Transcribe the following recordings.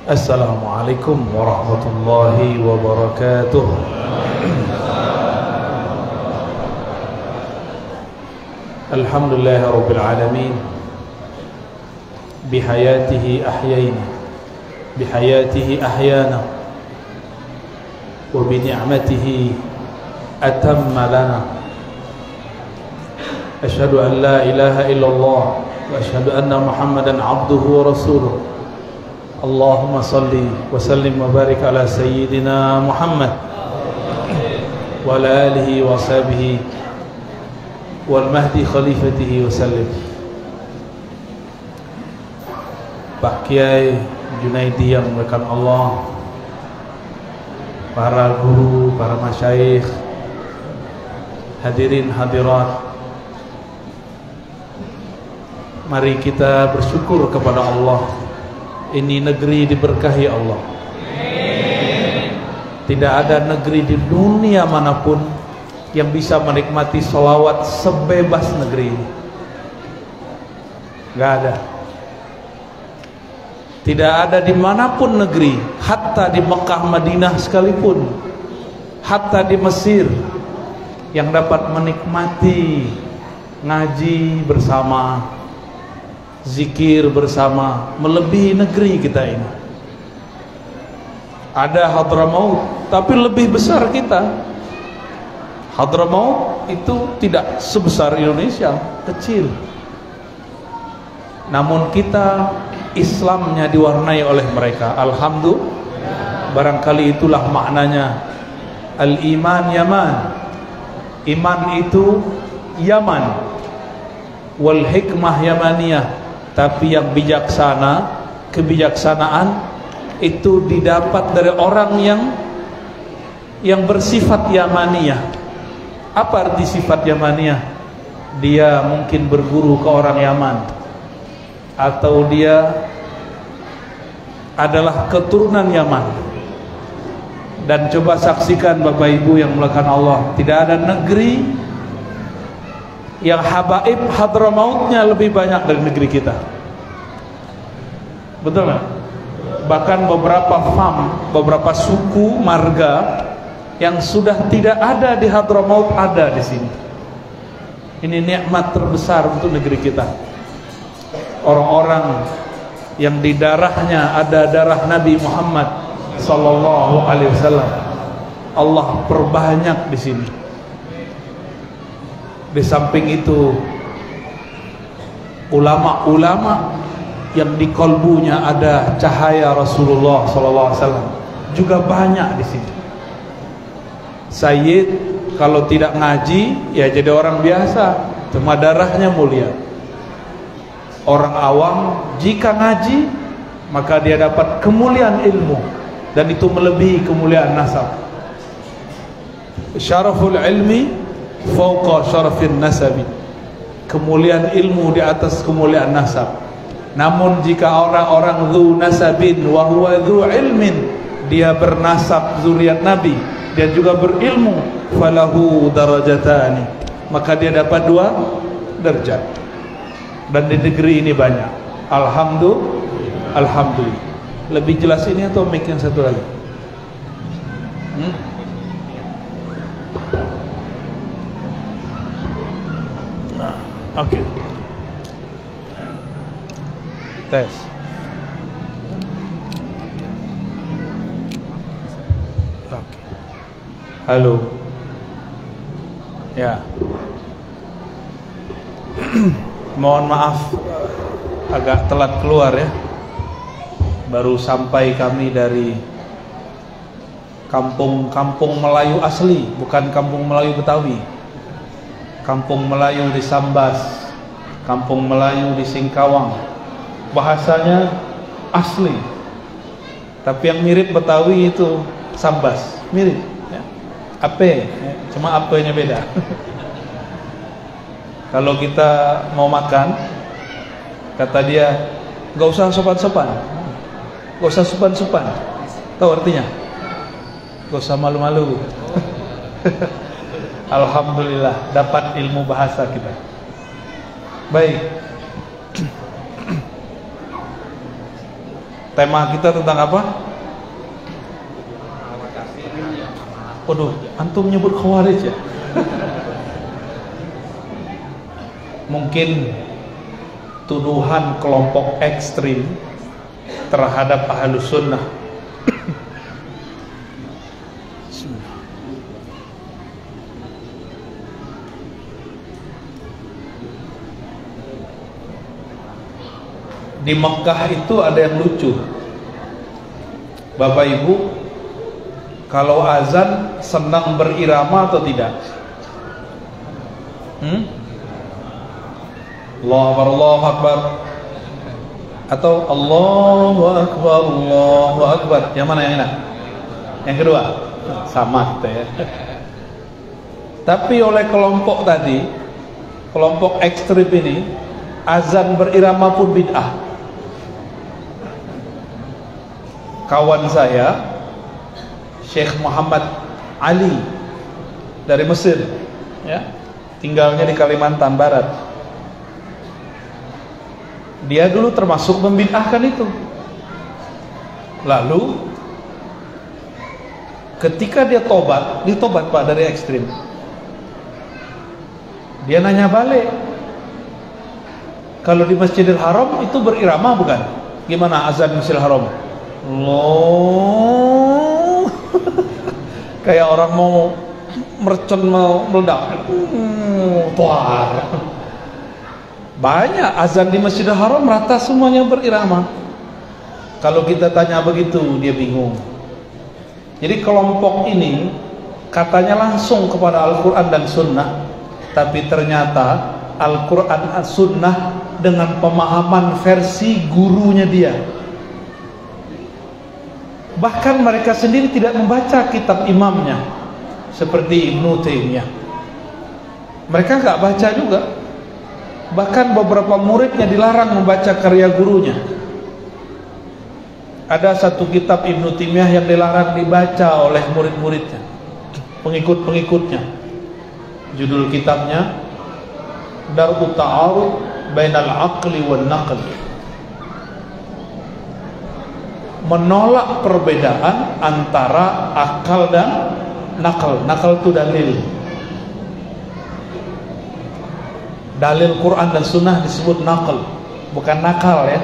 Assalamualaikum warahmatullahi wabarakatuh. Alhamdulillahi rabbil alamin. Bihayatihi ahyayna, bihayatihi ahyana, wa bini'matihi atamma lana. Asyhadu an la ilaha illallah wa asyhadu anna Muhammadan abduhu wa rasuluh. Allahumma salli wa sallim wa barik ala sayyidina Muhammad wa ala alihi wa sahbihi wal mahdi khalifatihi wa sallim. Pak Kiai Junaidi yang dimuliakan Allah, para guru, para masyayikh, hadirin hadirat, mari kita bersyukur kepada Allah. Ini negeri diberkahi Allah. Tidak ada negeri di dunia manapun yang bisa menikmati sholawat sebebas negeri ini. Gak ada. Tidak ada dimanapun negeri, hatta di Mekah Madinah sekalipun, hatta di Mesir, yang dapat menikmati ngaji bersama, zikir bersama, melebihi negeri kita ini. Ada Hadramaut, tapi lebih besar kita. Hadramaut itu tidak sebesar Indonesia, kecil. Namun kita Islamnya diwarnai oleh mereka. Alhamdulillah. Barangkali itulah maknanya Al-Iman Yaman. Iman itu Yaman, wal hikmah Yamaniyah. Tapi yang bijaksana, kebijaksanaan itu didapat dari orang yang bersifat Yamaniyah. Apa arti sifat Yamaniyah? Dia mungkin berguru ke orang Yaman, atau dia adalah keturunan Yaman. Dan coba saksikan Bapak Ibu yang dimuliakan Allah, tidak ada negeri yang habaib Hadramautnya lebih banyak dari negeri kita. Betul nggak? Bahkan beberapa suku marga yang sudah tidak ada di Hadramaut ada di sini. Ini nikmat terbesar untuk negeri kita. Orang-orang yang di darahnya ada darah Nabi Muhammad sallallahu alaihi wasallam, Allah perbanyak di sini. Di samping itu, ulama-ulama yang di kolbunya ada cahaya Rasulullah sallallahu alaihi wasallam juga banyak di sini. Sayyid kalau tidak ngaji ya jadi orang biasa, cuma darahnya mulia. Orang awam jika ngaji maka dia dapat kemuliaan ilmu, dan itu melebihi kemuliaan nasab. Syaraful ilmi fauqa syarafin nasabi. Kemuliaan ilmu di atas kemuliaan nasab. Namun jika orang-orang dzu nasabin wa huwa dzu ilmin, dia bernasab zuriat Nabi, dia juga berilmu, falahu darajatani, maka dia dapat 2 derajat. Dan di negeri ini banyak. Alhamdulillah. Alhamdulillah. Lebih jelas ini atau mic yang satu lagi? Oke. Tes. Oke. Halo. Ya. Mohon maaf agak telat keluar ya. Baru sampai kami dari kampung Melayu asli, bukan kampung Melayu Betawi. Kampung Melayu di Sambas, kampung Melayu di Singkawang. Bahasanya asli. Tapi yang mirip Betawi itu Sambas, mirip ya. Ape, ya. Cuma apenya beda. Kalau kita mau makan, kata dia, gak usah sopan-sopan, gak usah sopan-sopan. Tahu artinya? Gak usah malu-malu. Alhamdulillah dapat ilmu bahasa kita. Baik. Tema kita tentang apa? Waduh, antum nyebut khawarij ya? Mungkin tuduhan kelompok ekstrim terhadap Ahlus Sunnah. Di Mekah itu ada yang lucu, Bapak Ibu, kalau azan senang berirama atau tidak? Allahu Akbar, Allahu Akbar, atau Allahu Akbar, Allahu Akbar? Yang mana yang enak? Yang kedua? Sama gitu ya. Tapi oleh kelompok tadi, kelompok ekstrim ini, azan berirama pun bid'ah. Kawan saya Syekh Muhammad Ali dari Mesir ya, tinggalnya di Kalimantan Barat. Dia dulu termasuk membid'ahkan itu. Lalu ketika dia tobat Pak dari ekstrim, dia nanya balik, kalau di Masjidil Haram itu berirama bukan? Gimana azan Masjidil Haram? Loh, kayak orang mau mercon, mau meledak. Tuar. Banyak azan di Masjidil Haram rata semuanya berirama. Kalau kita tanya begitu, dia bingung. Jadi kelompok ini katanya langsung kepada Al-Quran dan Sunnah, tapi ternyata Al-Quran dan Sunnah dengan pemahaman versi gurunya dia. Bahkan mereka sendiri tidak membaca kitab imamnya, seperti Ibnu Taimiyah. Mereka nggak baca juga. Bahkan beberapa muridnya dilarang membaca karya gurunya. Ada satu kitab Ibnu Taimiyah yang dilarang dibaca oleh murid-muridnya, pengikut-pengikutnya. Judul kitabnya Dar'ut Ta'arud Bainal Aqli wan Naql. Menolak perbedaan antara akal dan nakal. Nakal itu dalil. Dalil Quran dan Sunnah disebut nakal, bukan nakal ya.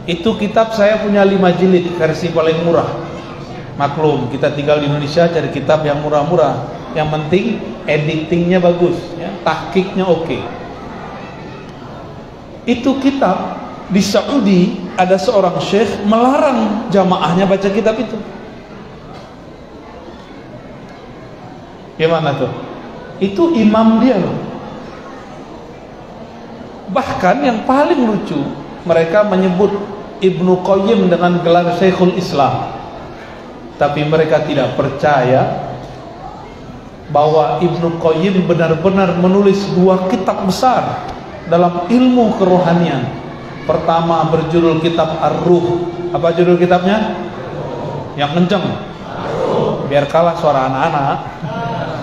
Itu kitab saya punya 5 jilid, versi paling murah. Maklum, kita tinggal di Indonesia, cari kitab yang murah-murah. Yang penting editingnya bagus ya, tahqiqnya oke. Itu kitab di Saudi, ada seorang syekh melarang jamaahnya baca kitab itu. Gimana tuh? Itu imam dia loh. Bahkan yang paling lucu, mereka menyebut Ibnu Qayyim dengan gelar Syekhul Islam. Tapi mereka tidak percaya bahwa Ibnu Qayyim benar-benar menulis 2 kitab besar dalam ilmu kerohanian. Pertama berjudul kitab Ar-Ruh. Apa judul kitabnya? Yang kenceng. Biar kalah suara anak-anak.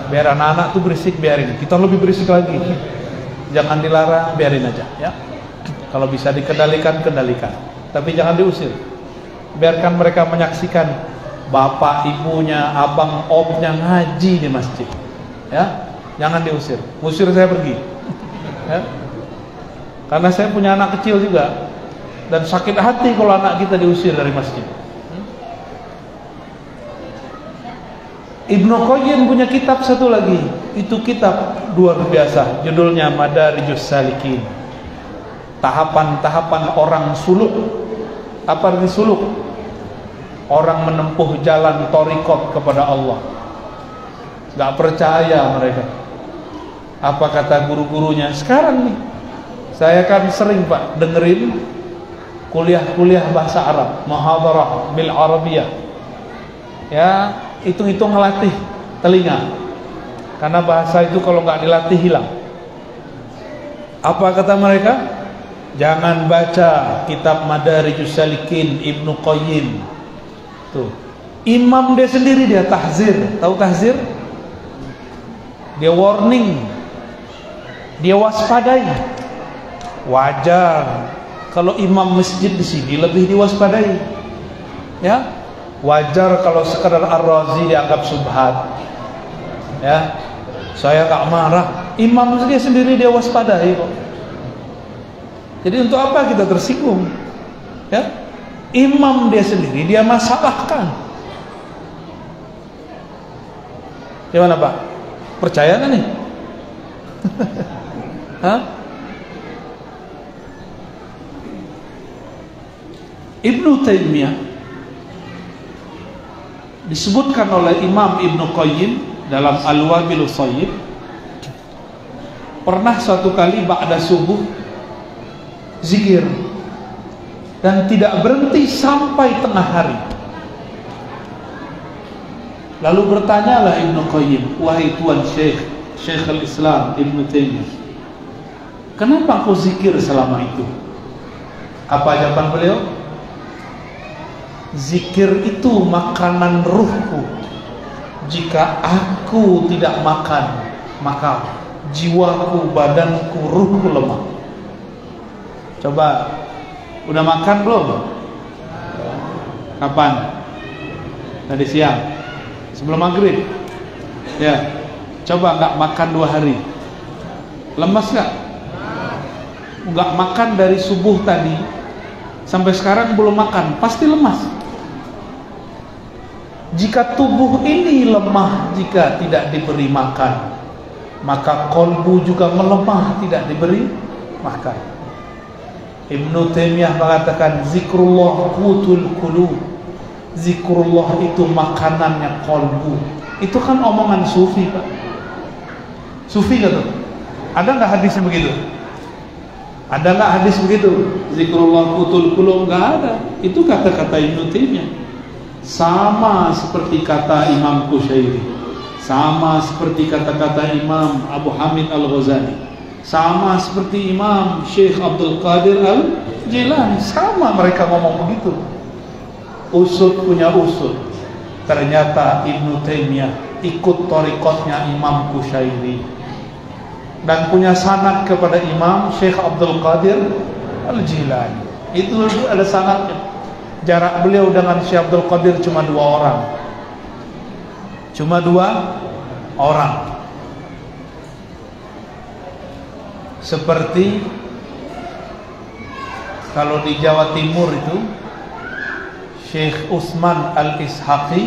Biar anak-anak tuh berisik, biarin. Kita lebih berisik lagi. Jangan dilarang, biarin aja ya. Kalau bisa dikendalikan, kendalikan. Tapi jangan diusir. Biarkan mereka menyaksikan bapak, ibunya, abang, omnya ngaji di masjid. Ya, jangan diusir. Usir saya pergi. Ya. Karena saya punya anak kecil juga, dan sakit hati kalau anak kita diusir dari masjid. Ibnu Qayyim punya kitab satu lagi. Itu kitab luar biasa, judulnya Madarijus Salikin. Tahapan-tahapan orang suluk. Apa arti suluk? Orang menempuh jalan thariqat kepada Allah. Gak percaya mereka. Apa kata guru-gurunya? Sekarang nih, saya kan sering Pak dengerin kuliah-kuliah bahasa Arab, muhadharah bil Arabiyah. Ya, hitung-hitung ngelatih telinga. Karena bahasa itu kalau nggak dilatih hilang. Apa kata mereka? Jangan baca kitab Madarijus Salikin Ibnu Qayyim. Tuh. Imam dia sendiri dia tahzir. Tahu tahzir? Dia warning. dia waspadai. Wajar kalau imam masjid di sini lebih diwaspadai. Ya, wajar kalau sekadar Ar-Razi dianggap subhat. Ya, saya gak marah. Imam dia sendiri dia waspadai kok. Jadi untuk apa kita tersinggung? Ya, imam dia sendiri dia masalahkan. Gimana Pak? Percaya kan nih? Hah? Ibnu Taimiyah disebutkan oleh Imam Ibnu Qayyim dalam Al-Wabilus Shayyib, pernah suatu kali ba'da subuh zikir dan tidak berhenti sampai tengah hari. Lalu bertanyalah Ibnu Qayyim, wahai tuan Syekhul Islam Ibnu Taimiyah, kenapa kau zikir selama itu? Apa jawaban beliau? Zikir itu makanan ruhku. Jika aku tidak makan, maka jiwaku, badanku, ruhku lemah. Coba, udah makan belum? Kapan? Tadi siang, sebelum maghrib. Ya, coba nggak makan 2 hari, lemas nggak? Nggak makan dari subuh tadi sampai sekarang belum makan, pasti lemas. Jika tubuh ini lemah jika tidak diberi makan, maka kolbu juga melemah tidak diberi makan. Ibnu Taimiyah mengatakan zikrullah qutul qulub. Zikrullah itu makanannya kolbu. Itu kan omongan sufi Pak. Sufi kata. Ada nggak hadisnya begitu? Ada nggak hadis begitu? Zikrullah qutul qulub? Nggak ada. Itu kata-kata Ibnu Taimiyah. Sama seperti kata Imam Qushairi, sama seperti kata-kata Imam Abu Hamid Al-Ghazali, sama seperti Imam Syekh Abdul Qadir Al-Jilani. Sama mereka ngomong begitu. Usud punya usud. Ternyata Ibnu Taimiyah ikut thariqatnya Imam Qushairi dan punya sanad kepada Imam Syekh Abdul Qadir Al-Jilani. Itu ada sanadnya. Jarak beliau dengan Syekh Abdul Qadir cuma 2 orang. Cuma 2 orang. Seperti kalau di Jawa Timur itu Syekh Utsman Al-Ishaqi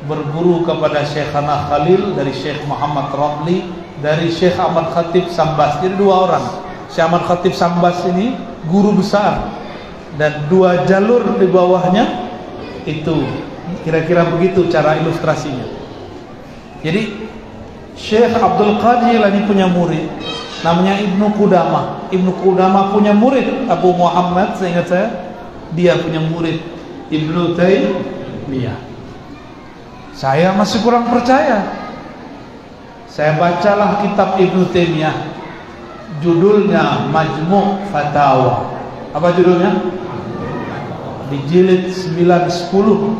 berguru kepada Syekhana Khalil dari Syekh Muhammad Ramli, dari Syekh Ahmad Khatib Sambas. Jadi 2 orang. Syekh Ahmad Khatib Sambas ini guru besar, dan 2 jalur di bawahnya itu. Kira-kira begitu cara ilustrasinya. Jadi Syekh Abdul Qadir ini punya murid namanya Ibnu Qudamah. Ibnu Qudamah punya murid Abu Muhammad, seingat saya dia punya murid Ibnu Taimiyah. Saya masih kurang percaya. Saya bacalah kitab Ibnu Taimiyah, judulnya Majmu' Fatawa. Apa judulnya? Di jilid 9-10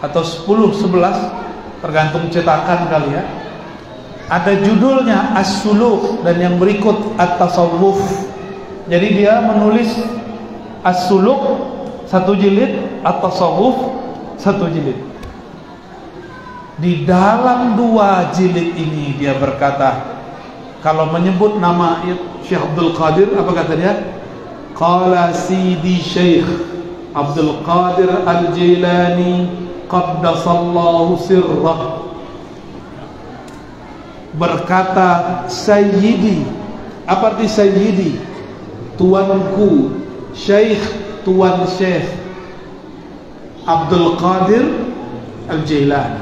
atau 10-11 tergantung cetakan kali ya, ada judulnya As-Suluk dan yang berikut At-Tasawwuf. Jadi dia menulis As-Suluk 1 jilid, At-Tasawwuf 1 jilid. Di dalam 2 jilid ini dia berkata, kalau menyebut nama Syekh Abdul Qadir, apa kata dia? Qala Sidi Syekh Abdul Qadir Al-Jilani qaddasallahu sirrah. Berkata Sayyidi. Apa arti Sayyidi? Tuanku. Syekh, tuan Syekh Abdul Qadir Al-Jilani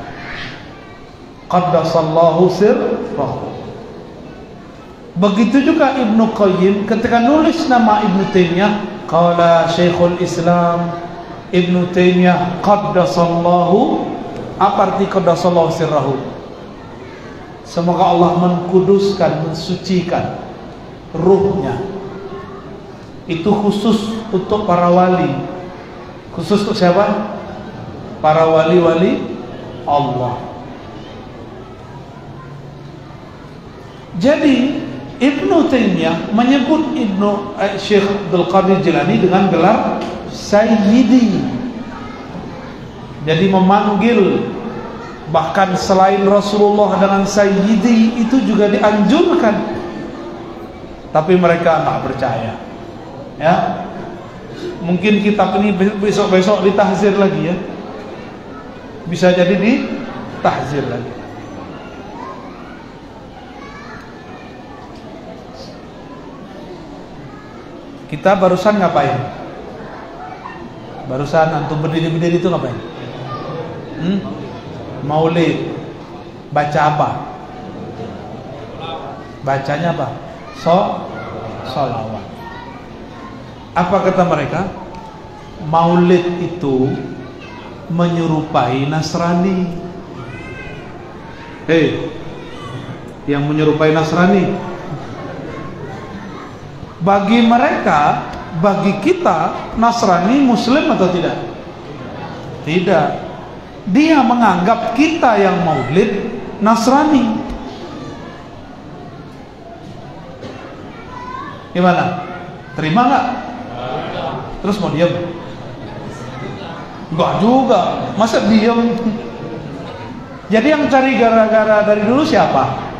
qaddasallahu sirrah. Begitu juga Ibnu Qayyim ketika nulis nama Ibnu Taimiyah, qala Syekhul Islam Ibnu Taimiyah qaddasallahu. Apa arti qaddasallahu sirrahu? Semoga Allah mengkuduskan, mensucikan ruhnya. Itu khusus untuk para wali. Khusus untuk siapa? Para wali-wali Allah. Jadi Ibnu Taimiyah menyebut Syekh Abdul Qadir Jilani dengan gelar Sayyidi. Jadi memanggil bahkan selain Rasulullah dengan Sayyidi itu juga dianjurkan. Tapi mereka tak percaya. Ya. Mungkin kitab ini besok-besok ditahzir lagi ya. Bisa jadi ditahzir lagi. Kita barusan ngapain? Barusan antum berdiri-berdiri itu ngapain? Maulid. Baca apa? Bacanya apa? Sholawat. Apa kata mereka? Maulid itu menyerupai Nasrani. Yang menyerupai Nasrani. Bagi mereka, bagi kita, Nasrani Muslim atau tidak? Tidak. Dia menganggap kita yang maulid Nasrani. Gimana? Terima nggak? Terus mau diam? Enggak juga. Masa diam? Jadi yang cari gara-gara dari dulu siapa?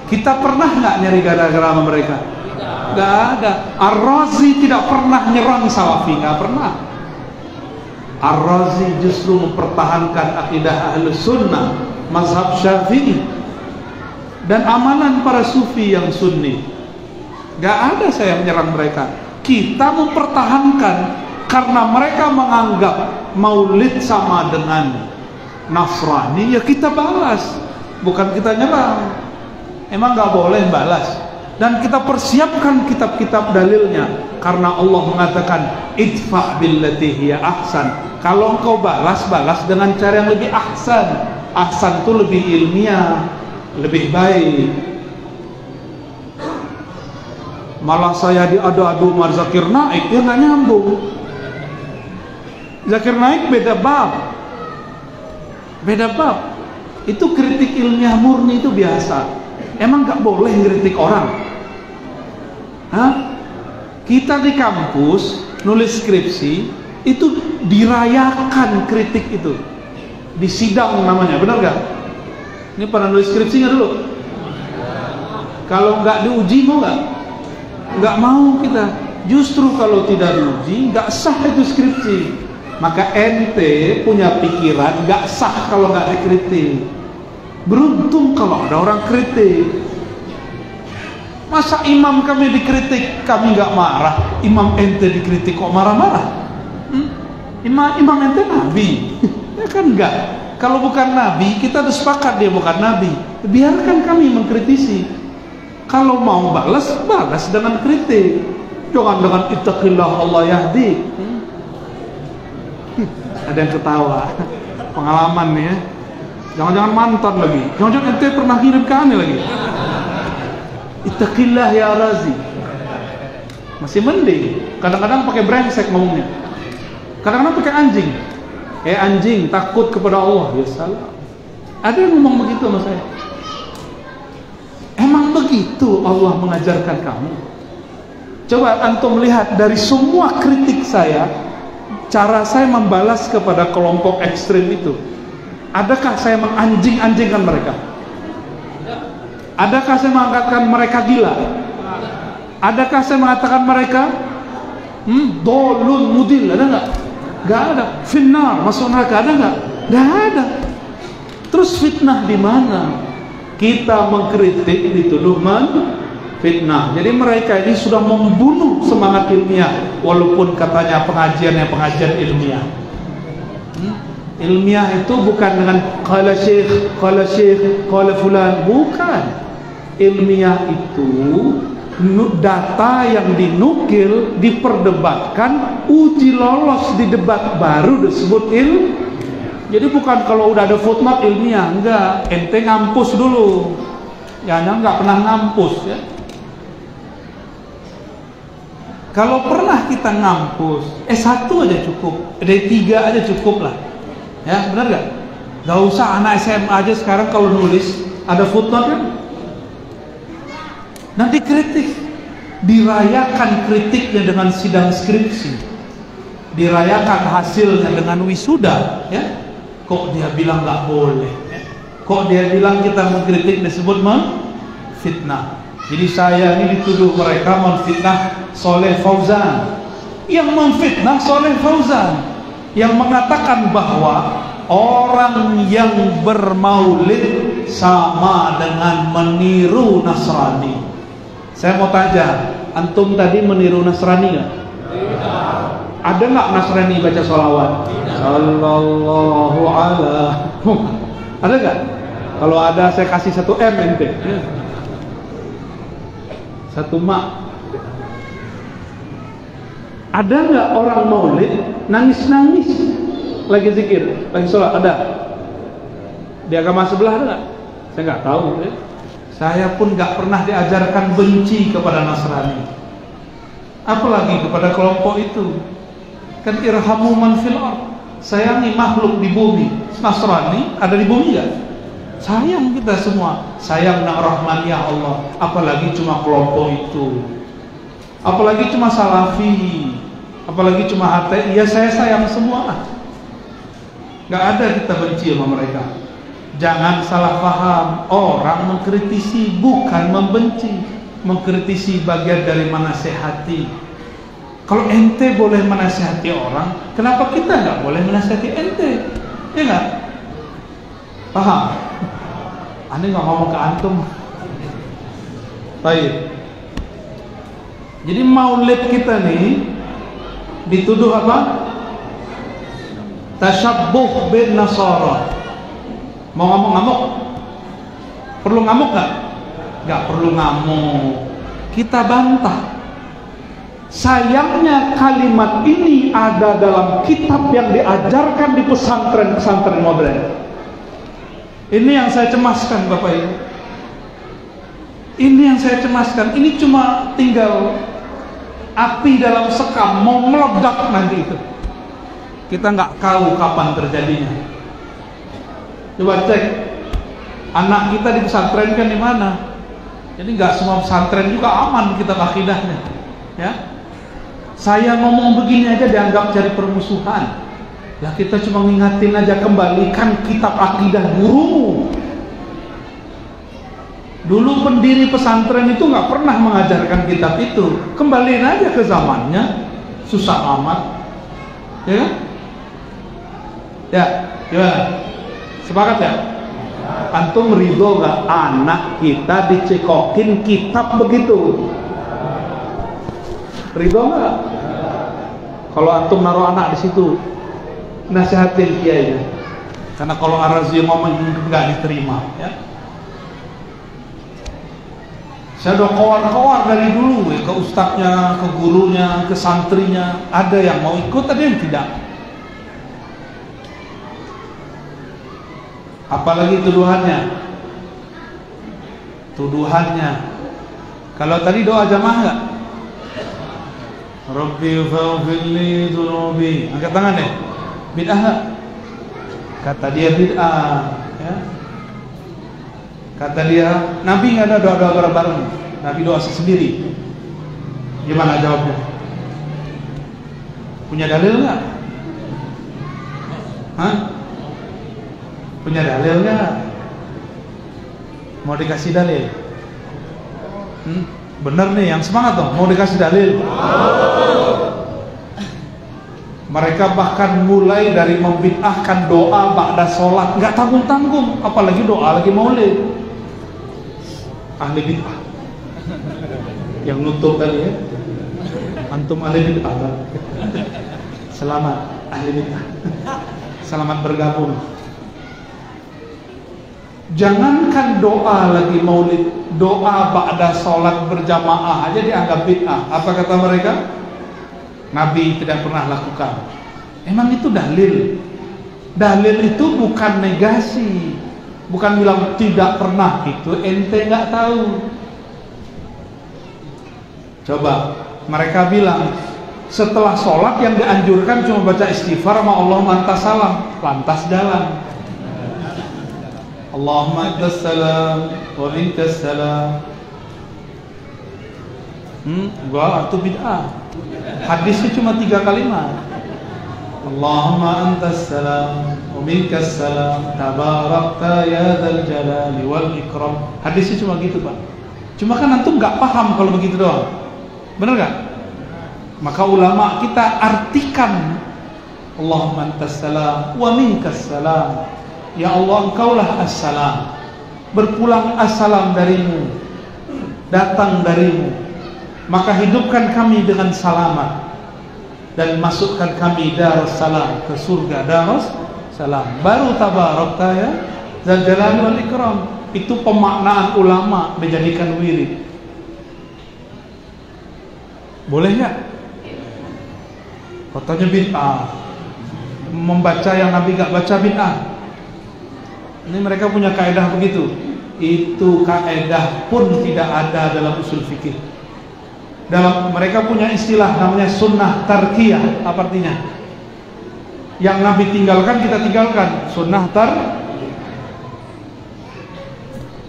Kita pernah nggak nyari gara-gara sama mereka? Nggak ada. Ar-Razi tidak pernah nyerang Salafi, nggak pernah. Ar-Razi justru mempertahankan akidah Ahlus Sunnah, mazhab Syafi'i, dan amalan para Sufi yang Sunni. Nggak ada saya menyerang mereka. Kita mempertahankan karena mereka menganggap Maulid sama dengan Nasrani, ya kita balas, bukan kita nyerang. Emang nggak boleh balas, dan kita persiapkan kitab-kitab dalilnya karena Allah mengatakan idfa billati hiya ahsan. Kalau engkau balas dengan cara yang lebih ahsan. Ahsan itu lebih ilmiah, lebih baik. Malah saya diadu-adu sama Zakir Naik, dia nggak nyambung. Zakir Naik beda bab. Itu kritik ilmiah murni, itu biasa. Emang gak boleh ngeritik orang? Kita di kampus nulis skripsi itu dirayakan kritik itu di sidang namanya, benar gak? Ini pernah nulis skripsi gak dulu? Kalau gak diuji mau gak? Gak mau kita. Justru kalau tidak diuji gak sah itu skripsi. Maka ente punya pikiran gak sah kalau gak dikritik. Beruntung kalau ada orang kritik. Masa imam kami dikritik kami gak marah? Imam ente dikritik kok marah-marah? Imam ente nabi? Ya kan enggak. Kalau bukan nabi kita udah sepakat dia bukan nabi. Biarkan kami mengkritisi. Kalau mau balas dengan kritik. Jangan dengan ittaqillah Allah yahdi. Ada yang ketawa. Pengalaman nih ya. Jangan-jangan mantan lagi. Jangan-jangan ente pernah kirim ke aneh lagi. Ittaqillah ya Razi. Masih mending. Kadang-kadang pakai brengsek ngomongnya. Kadang-kadang pakai anjing. Anjing takut kepada Allah. Ya salah. Ada yang ngomong begitu sama saya. Emang begitu Allah mengajarkan kamu? Coba antum lihat dari semua kritik saya, cara saya membalas kepada kelompok ekstrim itu. Adakah saya menganjing-anjingkan mereka? Adakah saya mengatakan mereka gila? Adakah saya mengatakan mereka dolun mudil? Ada nggak? Nggak ada. Finnar, masuk neraka, ada nggak? Nggak ada. Terus fitnah di mana? Kita mengkritik dituduh fitnah. Jadi mereka ini sudah membunuh semangat ilmiah, walaupun katanya pengajiannya pengajian ilmiah. Ilmiah itu bukan dengan qala syekh, qala fulan, bukan. Ilmiah itu data yang dinukil, diperdebatkan, uji lolos di debat baru disebut Jadi bukan kalau udah ada footnote ilmiah, enggak. Ente ngampus dulu. Jangan nggak pernah ngampus ya. Kalau pernah kita ngampus, S1 aja cukup, D3 aja cukup lah. Ya, benar gak? Gak usah anak SMA aja sekarang kalau nulis ada footnote kan? Nah dikritik, dirayakan kritiknya dengan sidang skripsi, dirayakan hasilnya dengan wisuda, ya. Kok dia bilang nggak boleh, ya? Kok dia bilang kita mengkritik disebut memfitnah. Jadi saya ini dituduh mereka memfitnah Soleh Fauzan. Yang memfitnah Soleh Fauzan, yang mengatakan bahwa orang yang bermaulid sama dengan meniru Nasrani. Saya mau tanya, antum tadi meniru Nasrani nggak? Tidak. Ada nggak Nasrani baca sholawat? Sallallahu ala. Ada nggak? Kalau ada saya kasih 1 M ente. 1 mak. Ada nggak orang maulid nangis-nangis lagi zikir, lagi sholat? Ada? Di agama sebelah ada nggak? Saya nggak tahu. Ya. Saya pun nggak pernah diajarkan benci kepada Nasrani, apalagi kepada kelompok itu. Kan irhamu man fil ard, sayangi makhluk di bumi. Nasrani ada di bumi nggak? Sayang kita semua, sayang nak rahman ya Allah. Apalagi cuma kelompok itu, apalagi cuma salafi, apalagi cuma HTI. Ya saya sayang semua. Nggak ada kita benci sama mereka. Jangan salah paham, orang mengkritisi bukan membenci. Mengkritisi bagian dari menasehati. Kalau ente boleh menasehati orang, kenapa kita nggak boleh menasehati ente? Ya nggak? Paham? Ane nggak ngomong ke antum. Baik. Jadi maulid kita nih dituduh apa? Tasyabbuh bin Nasara. Mau ngamuk-ngamuk? Perlu ngamuk nggak? Nggak perlu ngamuk. Kita bantah. Sayangnya kalimat ini ada dalam kitab yang diajarkan di pesantren-pesantren modern. Ini yang saya cemaskan Bapak Ibu. Ini yang saya cemaskan. Ini cuma tinggal api dalam sekam, mau meledak nanti itu. Kita nggak tahu kapan terjadinya. Coba cek anak kita di pesantren kan di mana. Jadi nggak semua pesantren juga aman kitab akidahnya, ya. Saya ngomong begini aja dianggap cari permusuhan. Lah kita cuma ngingatin aja, kembalikan kitab akidah gurumu. Dulu pendiri pesantren itu nggak pernah mengajarkan kitab itu. Kembaliin aja ke zamannya, susah amat, ya kan? Ya, gimana? Sepakat ya? Antum ridho nggak anak kita dicekokin kitab begitu? Ridho nggak? Kalau antum naruh anak di situ, nasihatin kiainya. Karena kalau Ar-Razi ngomong nggak diterima, ya. Saya udah kawar-kawar dari dulu ya, ke ustadznya, ke gurunya, ke santrinya. Ada yang mau ikut, ada yang tidak. Apalagi tuduhannya. Tuduhannya. Kalau tadi doa jamaah nggak? Rabbi faghfirli dzunubi. Angkat tangan deh. Bid'ah nggak? Kata dia bid'ah, ya. Kata dia, Nabi nggak ada doa-doa bareng-bareng. Nabi doa sendiri. Gimana jawabnya? Punya dalil nggak? Hah? Punya dalil nggak? Mau dikasih dalil? Bener nih, yang semangat dong. Mau dikasih dalil? Mereka bahkan mulai dari membid'ahkan doa ba'da sholat, nggak tanggung-tanggung, apalagi doa lagi maulid. Ahli bid'ah yang nutup tadi ya, antum ahli bid'ah. Selamat ahli bid'ah, selamat bergabung. Jangankan doa lagi maulid, doa ba'da sholat berjamaah aja dianggap bid'ah. Apa kata mereka? Nabi tidak pernah lakukan. Emang itu dalil? Dalil itu bukan negasi, bukan bilang tidak pernah. Itu ente nggak tahu. Coba mereka bilang setelah sholat yang dianjurkan cuma baca istighfar sama Allah mantas salam, lantas jalan. Allahumma antas salam wa mintas salam. Enggak, itu bid'ah. Hadisnya cuma 3 kalimat. Allahumma antas salam wa minkas salam tabarakta ya dzal jalali wal ikram. Hadisnya cuma gitu, Pak. Cuma kan antum enggak paham kalau begitu doang. Benar enggak? Maka ulama kita artikan Allahumma antas salam wa minkas salam. Ya Allah, engkaulah as-salam. Berpulang assalam darimu, datang darimu. Maka hidupkan kami dengan selamat dan masukkan kami Darussalam, ke surga Darussalam. Baru tabarakta ya dzal jalali wal ikram. Itu pemaknaan ulama menjadikan wirid. Boleh enggak? Katanya bid'ah. Membaca yang Nabi enggak baca bid'ah. Ini mereka punya kaidah begitu. Itu kaidah pun tidak ada dalam usul fikih. Dalam mereka punya istilah namanya sunnah tarkiyah. Apa artinya? Yang Nabi tinggalkan kita tinggalkan. Sunnah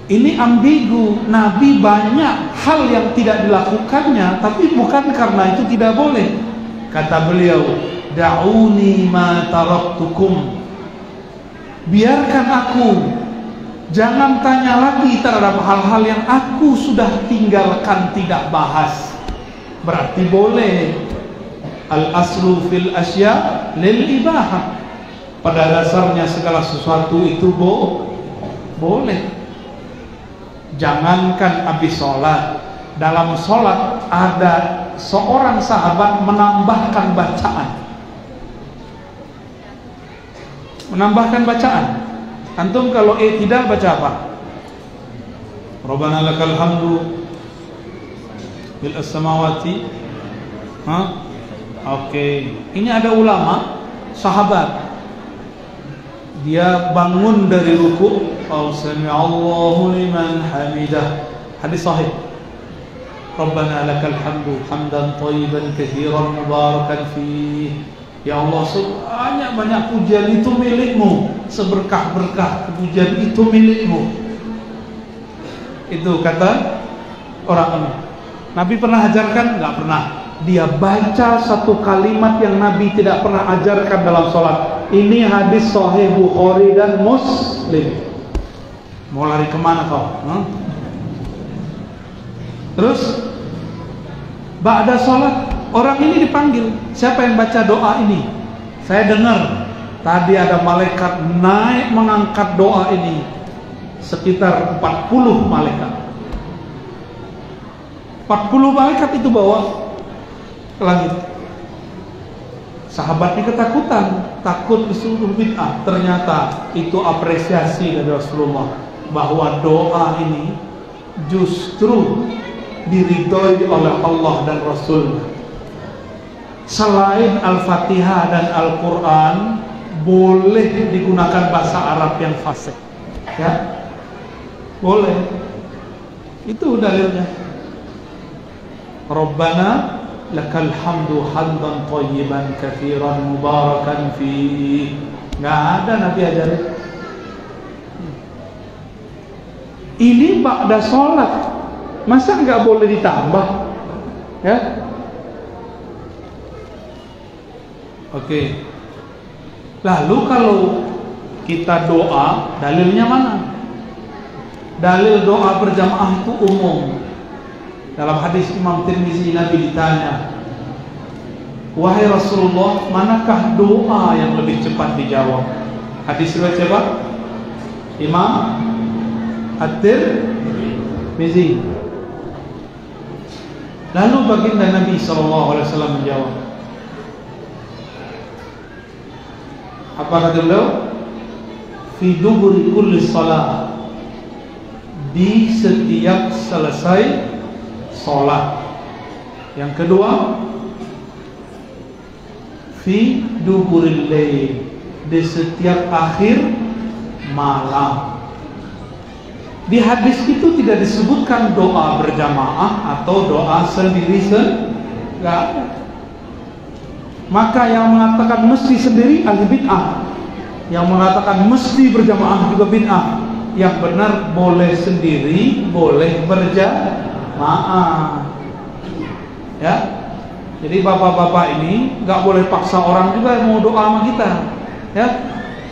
ini ambigu. Nabi banyak hal yang tidak dilakukannya, tapi bukan karena itu tidak boleh. Kata beliau, da'uni ma taraktukum. Biarkan aku, jangan tanya lagi terhadap hal-hal yang aku sudah tinggalkan, tidak bahas. Berarti boleh. Al-aslu fil asya lil ibahah. Pada dasarnya segala sesuatu itu boleh. Jangankan habis sholat, dalam sholat ada seorang sahabat menambahkan bacaan. Antum kalau i'tidal baca apa? Rabbana lakal hamdu bil as-samawati. Oke. Ini ada ulama sahabat. Dia bangun dari ruku, Allahu liman hamidah. Hadis sahih. Rabbana lakal hamdu hamdan thayyiban katsiran mubarakan fih. Ya Allah, banyak pujian itu milikmu, seberkah-berkah pujian itu milikmu. Itu kata orang ini. Nabi pernah ajarkan? Enggak pernah. Dia baca satu kalimat yang Nabi tidak pernah ajarkan dalam sholat. Ini hadis sahih Bukhari dan Muslim. Mau lari kemana kau? Terus ba'da sholat orang ini dipanggil. Siapa yang baca doa ini? Saya dengar tadi ada malaikat naik mengangkat doa ini. Sekitar 40 malaikat. 40 malaikat itu bawa ke langit. Sahabatnya ketakutan, takut disuruh bid'ah. Ternyata itu apresiasi dari Rasulullah bahwa doa ini justru diridhoi oleh Allah dan Rasul. Selain Al-Fatihah dan Al-Quran, boleh digunakan bahasa Arab yang fasih, ya, boleh. Itu dalilnya. Rabbana lakal hamdu hamdan thayyiban katsiran mubarakan fi. Nggak ada Nabi ajarin. Ini ba'da sholat, masa nggak boleh ditambah? Ya. Oke. Lalu kalau kita doa, dalilnya mana? Dalil doa berjamaah itu umum. Dalam hadis Imam Tirmizi, Nabi ditanya, wahai Rasulullah, manakah doa yang lebih cepat dijawab? Hadis riwayat siapa? Imam At-Tirmizi. Lalu baginda Nabi SAW menjawab, apa kata beliau? Fi duburi kulli shalah, di setiap selesai sholat. Yang kedua, fi duburil lail, di setiap akhir malam. Di hadis itu tidak disebutkan doa berjamaah atau doa sendiri-sendiri. Maka yang mengatakan mesti sendiri ahli bid'ah, yang mengatakan mesti berjamaah juga bid'ah. Yang benar boleh sendiri, boleh berjamaah. Ya, jadi bapak-bapak ini nggak boleh paksa orang juga mau doa sama kita. Ya,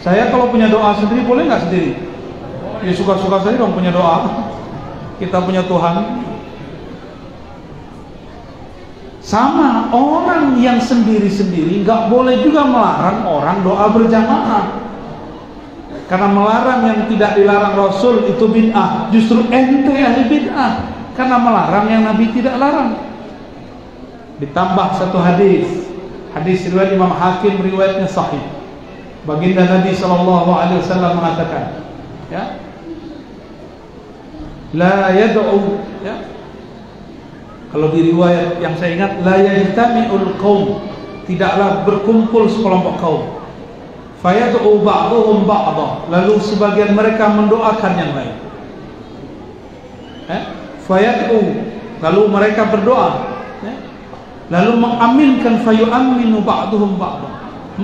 saya kalau punya doa sendiri boleh nggak sendiri? Ya suka-suka saya dong punya doa. Kita punya Tuhan. Sama orang yang sendiri-sendiri nggak boleh juga melarang orang doa berjamaah. Karena melarang yang tidak dilarang Rasul itu bid'ah. Justru ente ahli bid'ah karena melarang yang Nabi tidak larang. Ditambah satu hadis riwayat Imam Hakim, riwayatnya sahih. Baginda Nabi SAW mengatakan, ya, la yad'u, ya, kalau di riwayat yang saya ingat, la yajtami'ul qaum, tidaklah berkumpul sekelompok kaum, fayad'u ba'duhum ba'dha, lalu sebagian mereka mendoakan yang lain. Fayad'u, lalu mereka berdoa, lalu mengaminkan, fayu'aminu ba'duhum ba'dha,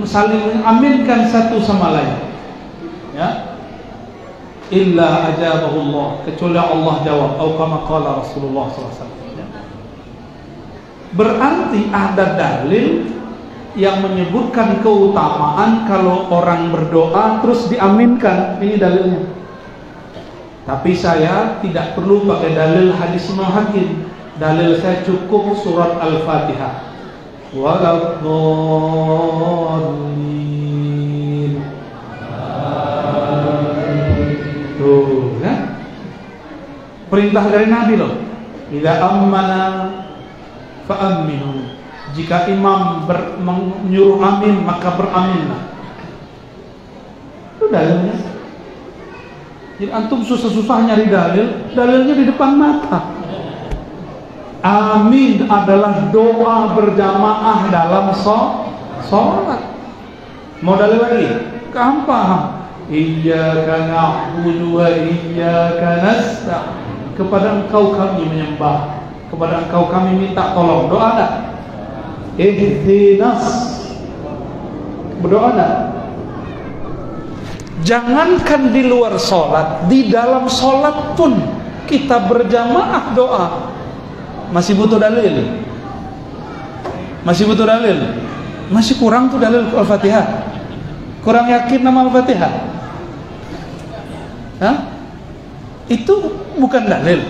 saling mengaminkan satu sama lain. Ya, illa ajabahullah, kecuali Allah jawab, atau kama qala Rasulullah SAW. Ya. Berarti ada dalil yang menyebutkan keutamaan kalau orang berdoa terus diaminkan. Ini dalilnya. Tapi saya tidak perlu pakai dalil hadis Imam Hakim. Dalil saya cukup surat Al-Fatihah. Waladhdallin. Tuh, ya? Perintah dari Nabi loh. Idza ammana fa'aminu. Jika imam menyuruh amin, maka beraminlah. Itu dalilnya. Jadi antum susah-susah nyari dalil, dalilnya di depan mata. Amin adalah doa berjamaah dalam sholat. Mau dalil lagi? Gampang. Iyyaka na'budu wa iyyaka nasta'in. Kepada Engkau kami menyembah, kepada Engkau kami minta tolong. Doa enggak? Ihdinas. Berdoa enggak? Jangankan di luar sholat, di dalam sholat pun kita berjamaah doa. Masih butuh dalil? Masih butuh dalil? Masih kurang tuh dalil Al-Fatihah. Kurang yakin nama Al-Fatihah? Hah? Itu bukan dalil.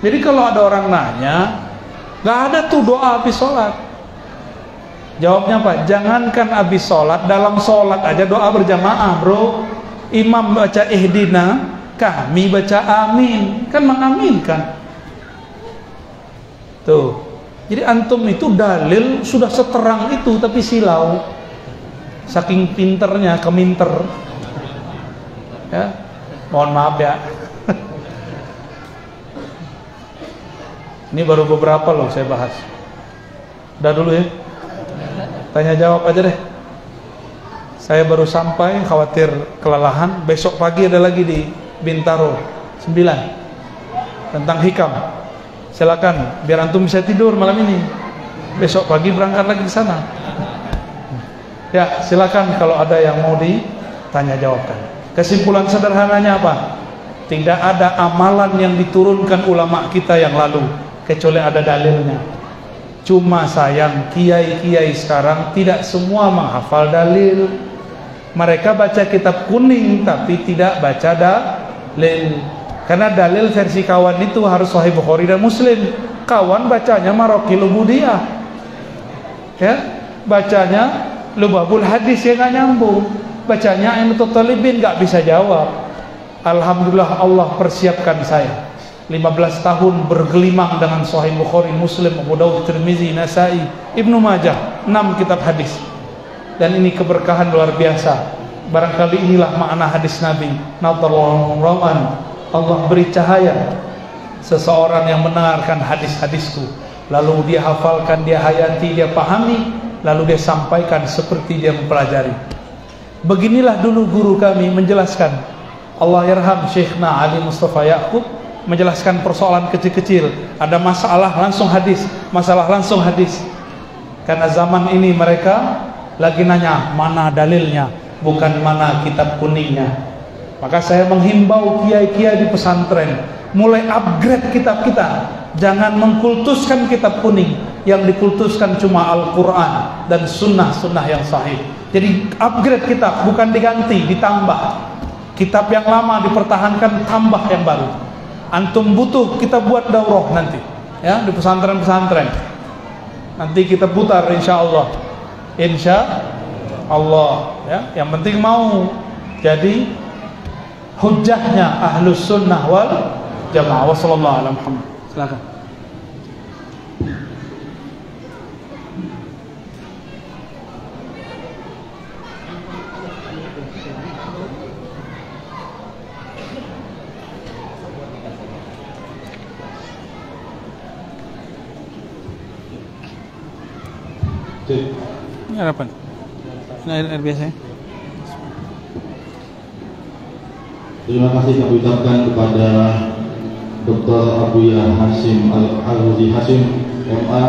Jadi kalau ada orang nanya, gak ada tuh doa habis sholat. Jawabnya apa? Jangankan habis sholat, dalam sholat aja doa berjamaah, bro. Imam baca ihdina, kami baca amin. Kan mengaminkan. Tuh. Jadi antum itu dalil sudah seterang itu tapi silau. Saking pinternya, keminter. Ya. Mohon maaf ya. Ini baru beberapa loh saya bahas. Udah dulu ya. Tanya jawab aja deh. Saya baru sampai, khawatir kelelahan. Besok pagi ada lagi di Bintaro 9 tentang hikam. Silakan, biar antum bisa tidur malam ini. Besok pagi berangkat lagi ke sana. Ya, silakan kalau ada yang mau ditanya jawabkan. Kesimpulan sederhananya apa? Tidak ada amalan yang diturunkan ulama kita yang lalu kecuali ada dalilnya. Cuma sayang kiai-kiai sekarang tidak semua menghafal dalil. Mereka baca kitab kuning tapi tidak baca dalil. Karena dalil versi kawan itu harus Sahih Bukhari dan Muslim. Kawan bacanya Maraqil Ubudiyah. Ya, bacanya Lubabul Hadis yang nggak nyambung. Bacanya Imamut Talibin nggak bisa jawab. Alhamdulillah Allah persiapkan saya 15 tahun bergelimang dengan Sahih Bukhari, Muslim, Abu Dawud, Tirmizi, Nasai, Ibnu Majah, 6 kitab hadis. Dan ini keberkahan luar biasa. Barangkali inilah makna hadis Nabi. Nadallahu rawan. Allah beri cahaya seseorang yang mendengarkan hadis-hadisku, lalu dia hafalkan, dia hayati, dia pahami, lalu dia sampaikan seperti dia mempelajari. Beginilah dulu guru kami menjelaskan. Allah yarham Syekhna Ali Mustafa Yaqub menjelaskan persoalan kecil-kecil. Ada masalah langsung hadis, masalah langsung hadis. Karena zaman ini mereka lagi nanya mana dalilnya, bukan mana kitab kuningnya. Maka saya menghimbau kiai-kiai di pesantren, mulai upgrade kitab kita. Jangan mengkultuskan kitab kuning, yang dikultuskan cuma Al-Quran dan sunnah-sunnah yang sahih. Jadi upgrade kitab, bukan diganti, ditambah. Kitab yang lama dipertahankan, tambah yang baru. Antum butuh, kita buat daurah nanti ya, di pesantren-pesantren. Nanti kita putar insya Allah ya. Yang penting mau jadi hujjahnya ahlus sunnah wal jamaah. Wassallallahu ala Muhammad. Silakan. Ini apa? Ini air biasa ya? Terima kasih kami ucapkan kepada Dr. Abuya Hashim Al-Huzi Hashim MA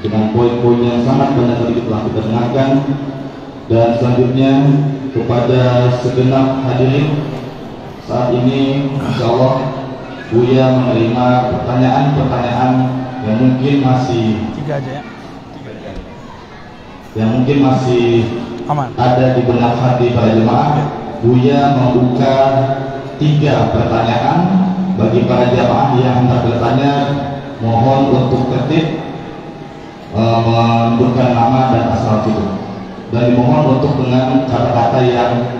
dengan poin-poin yang sangat banyak tadi telah kita dengarkan. Dan selanjutnya kepada segenap hadirin, saat ini insya Allah Buya menerima pertanyaan-pertanyaan yang mungkin masih aman ada di benak hati para jemaah. Buya membuka 3 pertanyaan bagi para jemaah yang hendak bertanya. Mohon untuk tertib menyebutkan nama dan asal itu, dan dimohon untuk dengan kata-kata yang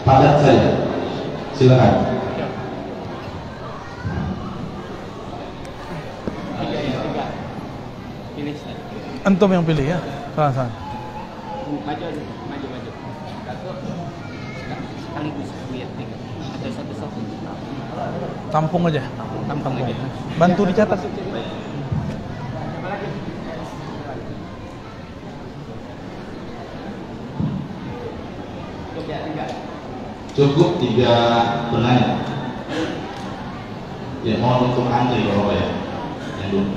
padat saja. Silakan. Antum yang pilih ya. Salah. Maju. Sekaligus Buya 3 atau satu-satu. Tampung aja. Bantu dicatat. Cukup 3 penanya. Ya, mohon untuk antri Bapak ya. Yang dulu.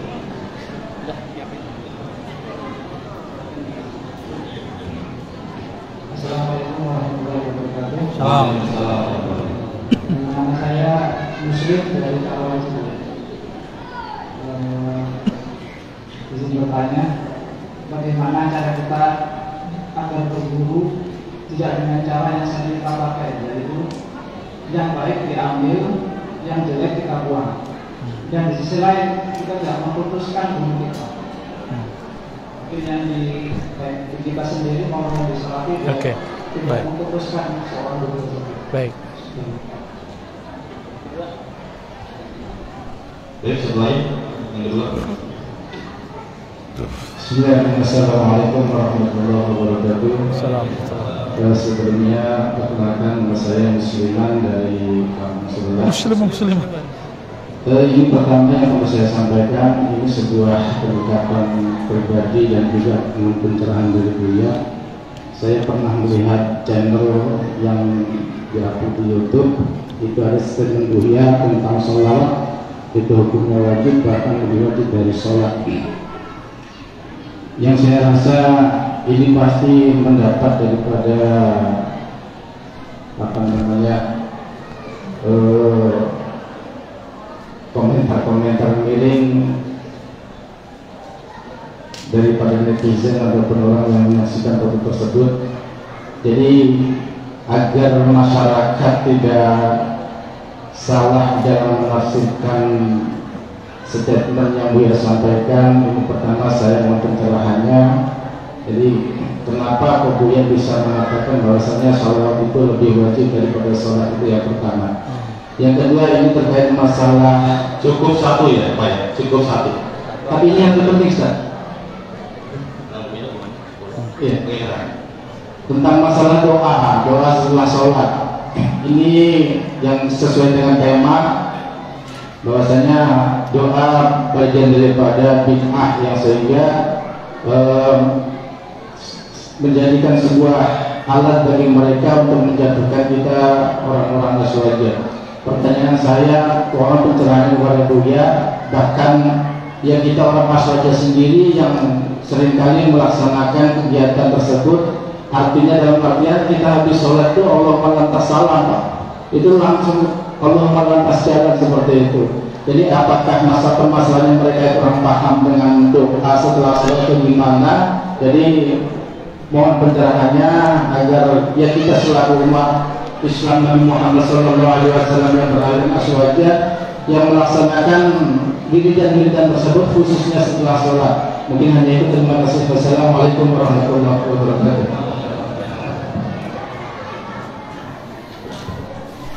Assalamualaikum warahmatullahi wabarakatuh. Salam. Nama saya Muslim dari Karawaci. Izin bertanya, bagaimana cara kita agar berburu tidak dengan cara yang sering kita pakai, yaitu yang baik diambil, yang jelek kita buang. Dan di sisi lain kita tidak memutuskan bulu kita. Mungkin yang di kita sendiri maupun di sholat tidak memutuskan soal bulu tersebut. Baik. Setelah yang kedua. Assalamualaikum warahmatullahi wabarakatuh. Assalamualaikum. Sebelumnya perkenalkan nama saya Musliman dari kampung Muslim. Ini pertama yang mau saya sampaikan, ini sebuah pendekatan pribadi dan juga pencerahan dari Buya. Saya pernah melihat channel yang diupload di YouTube, itu ada statement Buya tentang sholat, itu hukumnya wajib, bahkan lebih wajib dari sholat. Yang saya rasa ini pasti mendapat daripada komentar-komentar miring daripada netizen ataupun orang yang menyaksikan foto tersebut. Jadi agar masyarakat tidak salah dalam menafsirkan statement yang Buya sampaikan, ini pertama saya mau pencerahannya. Jadi kenapa Buya bisa mengatakan bahwasanya sholat itu lebih wajib daripada sholat, itu yang pertama. Yang kedua, ini terkait masalah Cukup 1 ya Pak ya, cukup 1. tapi ini yang terpenting Ustaz. Iya. Tentang masalah doa setelah sholat. Ini yang sesuai dengan tema, bahwasanya doa bagian daripada bid'ah yang sehingga menjadikan sebuah alat bagi mereka untuk menjatuhkan kita orang-orang aswaja. Pertanyaan saya, mohon pencerahan kepada Buya, bahkan ya kita orang aswaja sendiri yang seringkali melaksanakan kegiatan tersebut, artinya dalam artian kita habis sholat itu Allah lantas salam, Pak. Itu langsung Allah melantas jalan seperti itu. Jadi apakah masa permasalahan mereka kurang paham dengan doa setelah sholat itu gimana? Jadi mohon pencerahannya agar ya kita selaku umat Islam Nabi Muhammad SAW yang beralim aswaja yang melaksanakan wiridan-wiridan tersebut khususnya setelah sholat. Mungkin hanya itu. Terima kasih. Wassalamualaikum warahmatullahi wabarakatuh.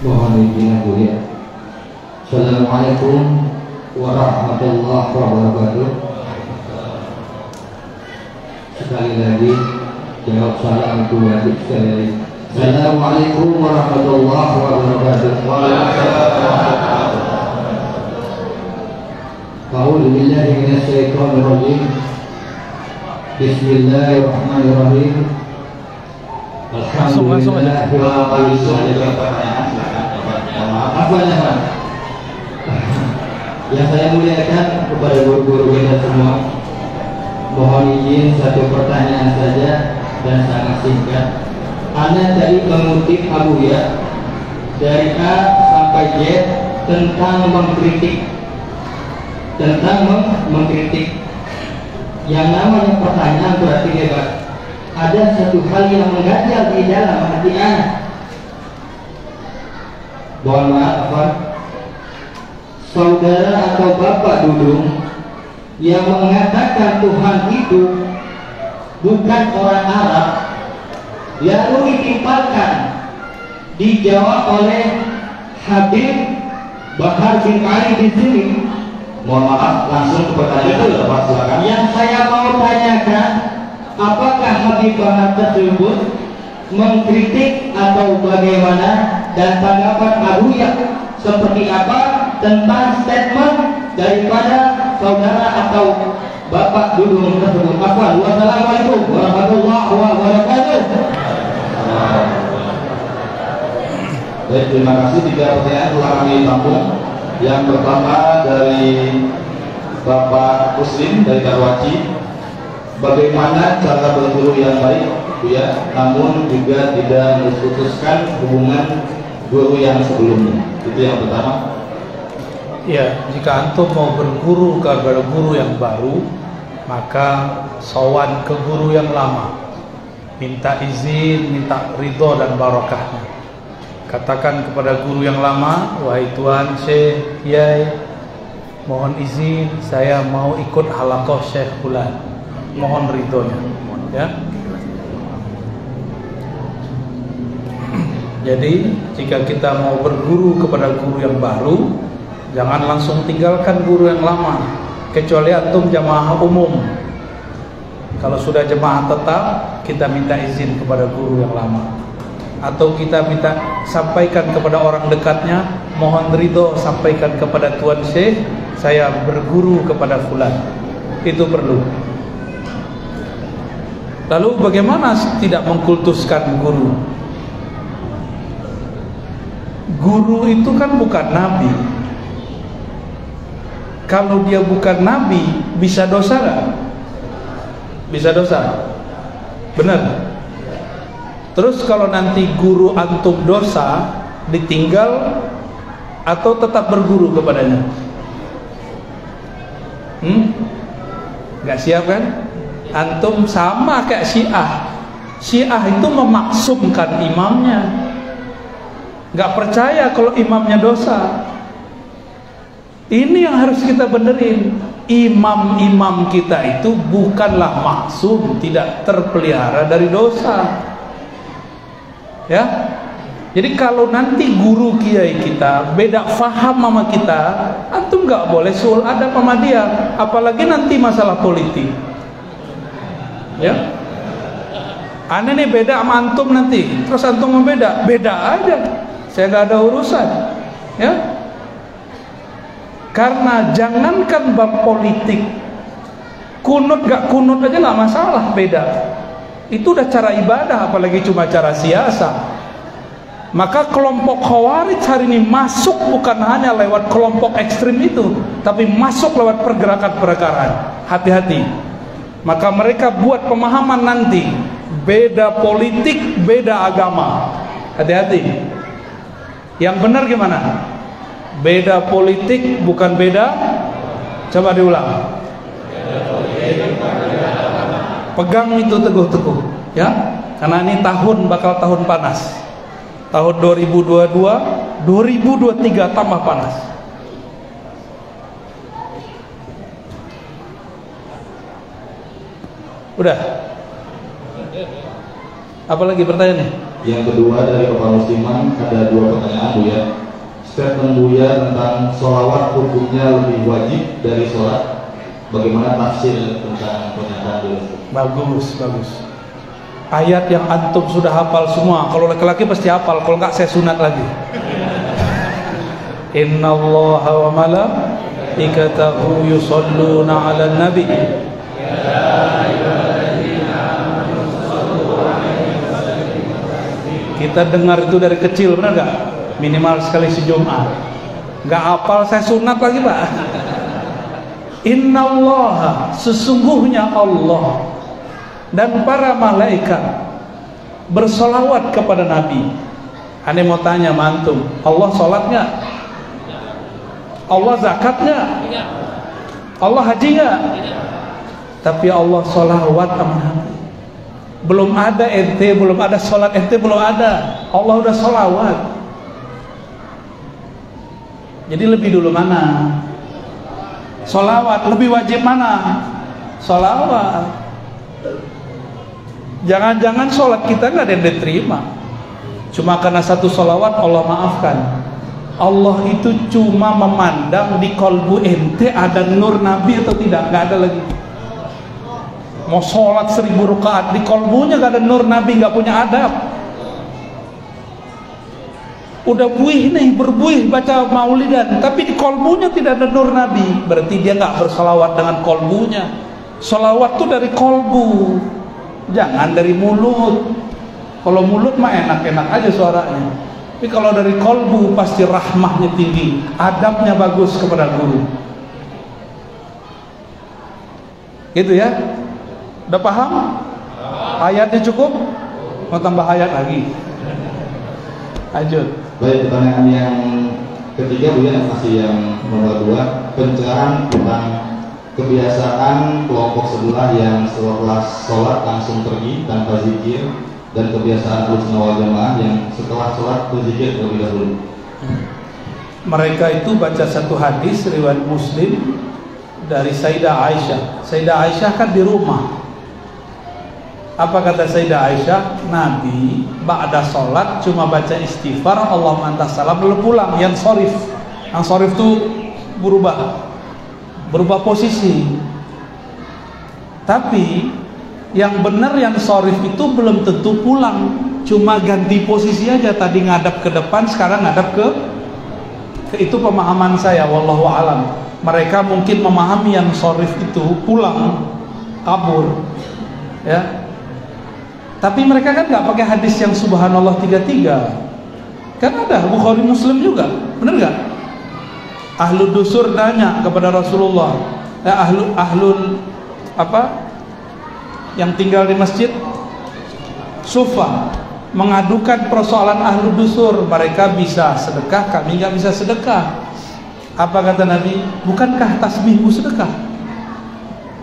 Mohon izin Bu ya. Assalamualaikum warahmatullahi wabarakatuh. Sekali lagi jawab salam itu wajib sekali lagi. Assalamualaikum warahmatullahi wabarakatuh. A'udzu billahi minasy syaithanir rajim. Bismillahirrahmanirrahim. Alhamdulillah. Yang saya muliakan kepada guru-guru kita semua, mohon izin satu pertanyaan saja dan sangat singkat. Anda tadi mengutip Abu ya dari A sampai Z tentang mengkritik, Yang namanya pertanyaan berarti bebas. Ada satu hal yang mengganjal di dalam hati anak. Mohon maaf, Pak. Saudara atau bapak Dudung yang mengatakan Tuhan itu bukan orang Arab, lalu ditimpalkan, dijawab oleh Habib Bahar bin Ali di sini. Mohon maaf, langsung ke pertanyaan itu, Pak, silakan. Yang saya mau tanyakan, apakah Habib Bahar tersebut mengkritik atau bagaimana, dan tanggapan Abu ya seperti apa tentang statement daripada saudara atau bapak Dudung tersebut? Wassalamualaikum warahmatullahi wabarakatuh. Baik, terima kasih. 3 pertanyaan telah kami tampung. Yang pertama dari Bapak Muslim dari Karawaci, bagaimana cara berguru yang baik, Bu ya, namun juga tidak memutuskan hubungan guru yang sebelumnya? Itu yang pertama. Ya, jika antum mau berguru kepada guru yang baru, maka sowan ke guru yang lama, minta izin, minta ridho dan barokahnya. Katakan kepada guru yang lama, wahai Tuan Syekh Kiai, mohon izin saya mau ikut halaqah Syekh Fulan, mohon ridhonya, ya. Jadi jika kita mau berguru kepada guru yang baru, jangan langsung tinggalkan guru yang lama, kecuali antum jamaah umum. Kalau sudah jemaah tetap, kita minta izin kepada guru yang lama, atau kita minta sampaikan kepada orang dekatnya, mohon ridho sampaikan kepada Tuan Syekh, saya berguru kepada fulan. Itu perlu. Lalu bagaimana tidak mengkultuskan guru? Guru itu kan bukan nabi. Kalau dia bukan nabi, bisa dosa gak? Bisa dosa. Benar. Terus kalau nanti guru antum dosa, ditinggal atau tetap berguru kepadanya? Gak siap kan? Antum sama kayak Syiah. Syiah itu memaksumkan imamnya, gak percaya kalau imamnya dosa. Ini yang harus kita benerin. Imam-imam kita itu bukanlah maksum, tidak terpelihara dari dosa. Ya, jadi kalau nanti guru kiai kita beda faham sama kita, antum nggak boleh suul adab sama dia, apalagi nanti masalah politik. Ya, aneh nih beda sama antum nanti, terus antum membeda, beda aja, saya nggak ada urusan. Ya, karena jangankan bab politik, kunut nggak kunut aja nggak masalah, beda. Itu udah cara ibadah, apalagi cuma cara siasa. Maka kelompok Khawarij hari ini masuk bukan hanya lewat kelompok ekstrim itu, tapi masuk lewat pergerakan-pergerakan. Hati-hati. Maka mereka buat pemahaman nanti, beda politik, beda agama. Hati-hati. Yang benar gimana? Beda politik bukan beda. Coba diulang. Pegang itu teguh-teguh, ya. Karena ini bakal tahun panas. Tahun 2022, 2023 tambah panas. Udah. Apalagi pertanyaannya? Yang kedua dari Bapak Musliman ada 2 pertanyaan Buya. Statement Buya tentang sholawat hukumnya lebih wajib dari sholat. Bagaimana tafsir tentang pernyataan dulu? Bagus. Ayat yang antum sudah hafal semua. Kalau laki-laki pasti hafal. Kalau enggak saya sunat lagi. Innallaha wa malaikatahu yusholluna 'alan nabi. Kita dengar itu dari kecil, benar gak? Minimal sekali sejumat. Gak hafal saya sunat lagi Pak. Innallaha, sesungguhnya Allah dan para malaikat bersolawat kepada Nabi. Ane mau tanya mantum, Allah sholat gak? Allah zakat gak? Allah haji gak? Tapi Allah sholawat sama Nabi. Belum ada ente, belum ada sholat ente, belum ada. Allah udah sholawat. Jadi lebih dulu mana? Sholawat. Lebih wajib mana? Sholawat. Jangan-jangan sholat kita nggak ada yang diterima. Cuma karena satu sholawat Allah maafkan. Allah itu cuma memandang di kolbu ente ada nur Nabi atau tidak. Nggak ada lagi. Mau sholat 1000 rakaat di kolbunya gak ada nur Nabi, gak punya adab. Udah buih nih, berbuih baca maulidan, tapi di kolbunya tidak ada nur Nabi. Berarti dia gak bersalawat dengan kolbunya. Salawat tuh dari kolbu, jangan dari mulut. Kalau mulut mah enak-enak aja suaranya. Tapi kalau dari kolbu pasti rahmahnya tinggi, adabnya bagus kepada guru. Gitu ya. Udah paham? Ayatnya cukup? Mau tambah ayat lagi? Lanjut. Baik, pertanyaan yang ketiga Buya, masih yang nomor 2. Pencerahan tentang kebiasaan kelompok sebelah yang setelah sholat langsung pergi tanpa zikir, dan kebiasaan Ahlussunnah wal Jamaah yang setelah sholat berzikir terlebih dahulu. Mereka itu baca satu hadis riwayat Muslim dari Sayyidah Aisyah. Sayyidah Aisyah kan di rumah. Apa kata Sayyidah Aisyah? Nabi ba'da sholat cuma baca istighfar, Allahumma antas salam, lalu pulang. Yang sorif itu berubah posisi. Tapi yang benar yang sorif itu belum tentu pulang, cuma ganti posisi aja. Tadi ngadap ke depan, sekarang ngadap ke itu pemahaman saya, wallahu alam. Mereka mungkin memahami yang sorif itu pulang, kabur, ya. Tapi mereka kan nggak pakai hadis yang subhanallah 33. Kan ada Bukhari Muslim juga, benar nggak? Ahlul dusur nanya kepada Rasulullah, ahlul apa? Yang tinggal di masjid Sufa mengadukan persoalan ahlul dusur. Mereka bisa sedekah, kami nggak bisa sedekah. Apa kata Nabi? Bukankah tasbihmu sedekah?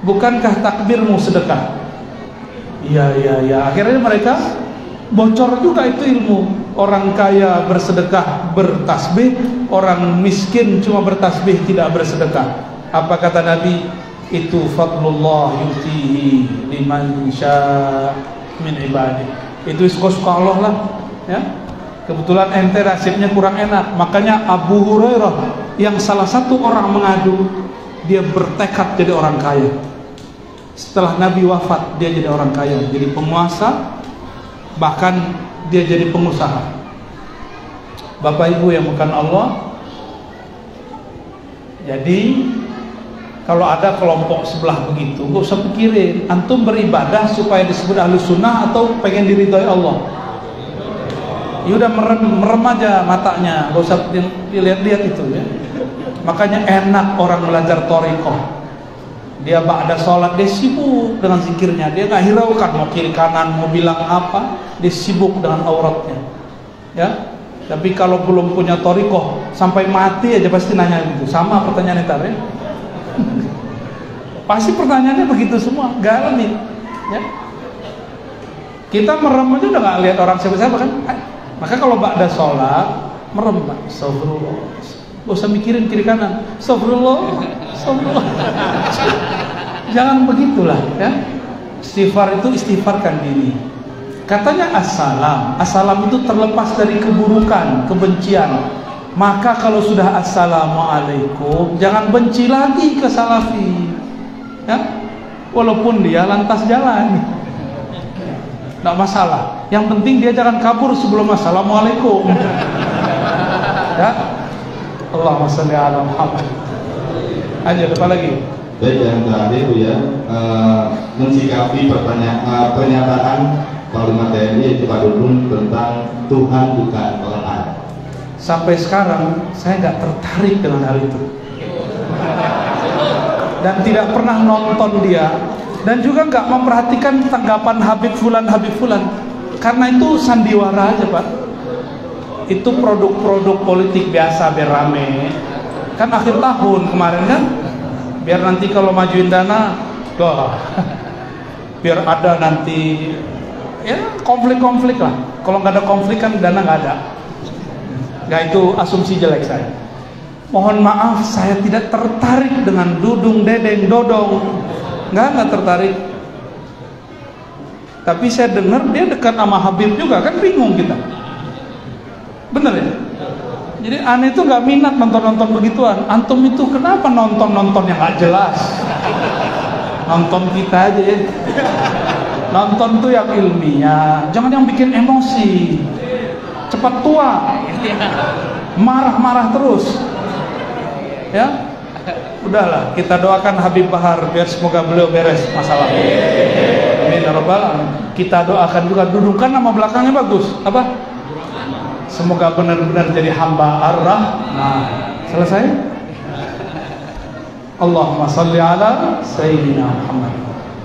Bukankah takbirmu sedekah? Iya. Akhirnya mereka bocor juga itu ilmu. Orang kaya bersedekah bertasbih, orang miskin cuma bertasbih tidak bersedekah. Apa kata Nabi? Itu fadlullah yutihi liman syaa min ibadih. Itu suka Allah lah, ya. Kebetulan ente nasibnya kurang enak. Makanya Abu Hurairah yang salah satu orang mengadu, dia bertekad jadi orang kaya. Setelah Nabi wafat, dia jadi orang kaya, jadi penguasa, bahkan dia jadi pengusaha. Bapak Ibu yang bukan Allah. Jadi kalau ada kelompok sebelah begitu, gak usah pikirin. Antum beribadah supaya disebut Ahlus Sunnah atau pengen diridhoi Allah? Ya udah merem aja matanya, gak usah dilihat-lihat itu ya. Makanya enak orang belajar thariqah. Dia ba'da sholat, dia sibuk dengan zikirnya. Dia gak hiraukan mau kiri kanan, mau bilang apa. Dia sibuk dengan auratnya, ya. Tapi kalau belum punya thariqah, sampai mati aja pasti nanya gitu. Sama pertanyaan ntar ya. Pasti pertanyaannya begitu semua, gak alami ya. Kita merem aja udah gak lihat orang siapa-siapa kan. Maka kalau ba'da sholat merem, astagfirullah, gak usah mikirin kiri kanan, astagfirullah, astagfirullah. Jangan begitulah ya. Istighfar itu istighfarkan diri. Katanya assalam, assalam itu terlepas dari keburukan, kebencian. Maka kalau sudah assalamualaikum, jangan benci lagi ke salafi ya, walaupun dia lantas jalan, nggak masalah. Yang penting dia jangan kabur sebelum assalamualaikum ya. Allahumma sholli ala Muhammad. Aja depan lagi. Baik, yang terakhir ya, mensikapi pernyataan Panglima TNI yaitu Pak Dudung tentang Tuhan bukan Allah. Sampai sekarang saya nggak tertarik dengan hal itu dan tidak pernah nonton dia, dan juga nggak memperhatikan tanggapan Habib Fulan karena itu sandiwara aja Pak. Itu produk-produk politik biasa biar rame kan, akhir tahun kemarin kan, biar nanti kalau majuin dana biar ada nanti ya konflik lah. Kalau nggak ada konflik kan dana nggak ada. Nggak, itu asumsi jelek saya. Mohon maaf, saya tidak tertarik dengan Dudung, Dedeng, Dodong. Nggak tertarik. Tapi saya dengar dia dekat sama Habib juga, kan bingung kita. Bener ya? Jadi aneh itu nggak minat nonton begituan. Antum itu kenapa nonton yang nggak jelas? Nonton kita aja ya. Nonton tuh yang ilmiah, jangan yang bikin emosi. Cepat tua, marah-marah terus. Ya, udahlah, kita doakan Habib Bahar biar semoga beliau beres masalah. Amin ya rabbal alamin. Kita doakan juga Dudung, kan nama belakangnya bagus. Apa? Semoga benar-benar jadi hamba ar-Rahman. Selesai? Allahumma sholli ala Sayyidina Muhammad.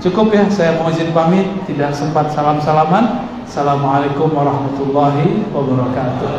Cukup ya, saya mau izin pamit, tidak sempat salam-salaman. Assalamualaikum warahmatullahi wabarakatuh.